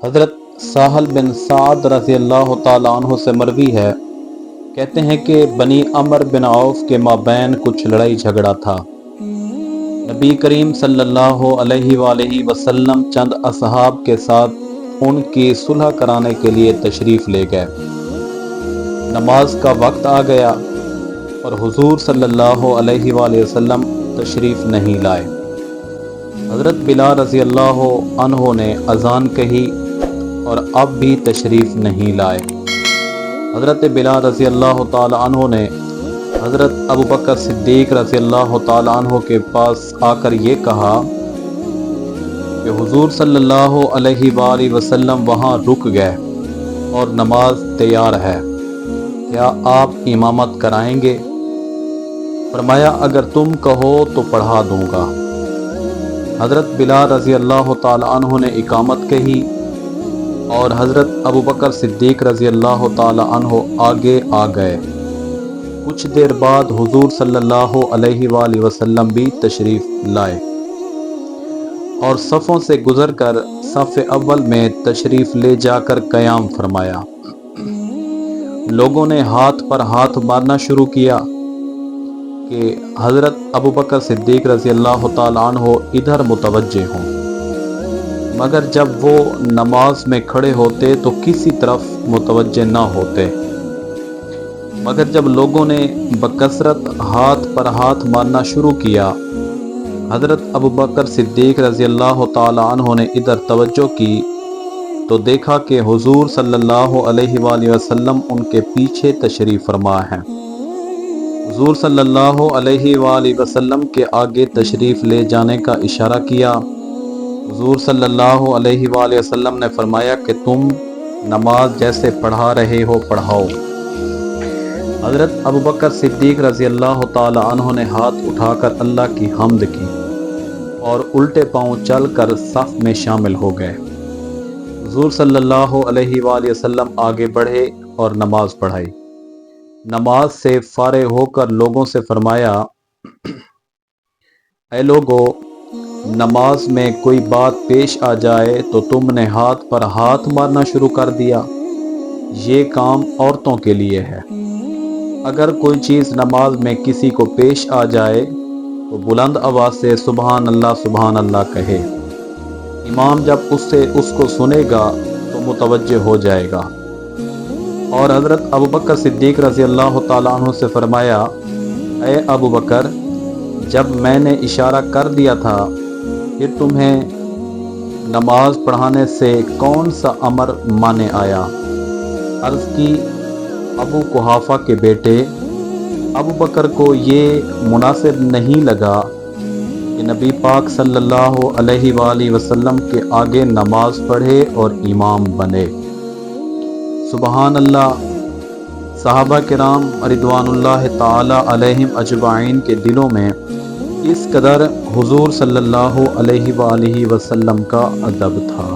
حضرت سہل بن سعد رضی اللہ تعالیٰ عنہ سے مروی ہے، کہتے ہیں کہ بنی عمر بن عوف کے مابین کچھ لڑائی جھگڑا تھا۔ نبی کریم صلی اللہ علیہ وآلہ وسلم چند اصحاب کے ساتھ ان کی صلح کرانے کے لیے تشریف لے گئے۔ نماز کا وقت آ گیا اور حضور صلی اللہ علیہ وآلہ وسلم تشریف نہیں لائے۔ حضرت بلال رضی اللہ عنہ نے اذان کہی اور اب بھی تشریف نہیں لائے۔ حضرت بلال رضی اللہ تعالی عنہ نے حضرت ابوبکر صدیق رضی اللہ تعالی عنہ کے پاس آ کر یہ کہا کہ حضور صلی اللہ علیہ وآلہ وسلم وہاں رک گئے اور نماز تیار ہے، کیا آپ امامت کرائیں گے؟ فرمایا اگر تم کہو تو پڑھا دوں گا۔ حضرت بلال رضی اللہ تعالی عنہ نے اقامت کہی اور حضرت ابوبکر صدیق رضی اللہ تعالی عنہ آگے آ گئے۔ کچھ دیر بعد حضور صلی اللہ علیہ وآلہ وسلم بھی تشریف لائے اور صفوں سے گزر کر صف اول میں تشریف لے جا کر قیام فرمایا۔ لوگوں نے ہاتھ پر ہاتھ مارنا شروع کیا کہ حضرت ابوبکر صدیق رضی اللہ تعالی عنہ ادھر متوجہ ہوں، مگر جب وہ نماز میں کھڑے ہوتے تو کسی طرف متوجہ نہ ہوتے۔ مگر جب لوگوں نے بکثرت ہاتھ پر ہاتھ مارنا شروع کیا، حضرت ابوبکر صدیق رضی اللہ تعالی عنہ نے ادھر توجہ کی تو دیکھا کہ حضور صلی اللہ علیہ وآلہ وسلم ان کے پیچھے تشریف فرما ہیں۔ حضور صلی اللہ علیہ وآلہ وسلم کے آگے تشریف لے جانے کا اشارہ کیا۔ حضور صلی اللہ علیہ وآلہ وسلم نے فرمایا کہ تم نماز جیسے پڑھا رہے ہو پڑھاؤ۔ حضرت ابوبکر صدیق رضی اللہ تعالی عنہ نے ہاتھ اٹھا کر اللہ کی حمد کی اور الٹے پاؤں چل کر صف میں شامل ہو گئے۔ حضور صلی اللہ علیہ وآلہ وسلم آگے بڑھے اور نماز پڑھائی۔ نماز سے فارغ ہو کر لوگوں سے فرمایا، اے لوگو، نماز میں کوئی بات پیش آ جائے تو تم نے ہاتھ پر ہاتھ مارنا شروع کر دیا، یہ کام عورتوں کے لیے ہے۔ اگر کوئی چیز نماز میں کسی کو پیش آ جائے تو بلند آواز سے سبحان اللہ کہے، امام جب اس کو سنے گا تو متوجہ ہو جائے گا۔ اور حضرت ابوبکر صدیق رضی اللہ تعالیٰ عنہ سے فرمایا، اے ابوبکر، جب میں نے اشارہ کر دیا تھا پھر تمہیں نماز پڑھانے سے کون سا امر مانے آیا؟ عرض کی، ابو قحافہ کے بیٹے ابوبکر کو یہ مناسب نہیں لگا کہ نبی پاک صلی اللہ علیہ وآلہ وسلم کے آگے نماز پڑھے اور امام بنے۔ سبحان اللہ۔ صحابہ کرام رضوان اللہ تعالی علیہم اجمعین کے دلوں میں اس قدر حضور صلی اللہ علیہ وآلہ وسلم کا ادب تھا۔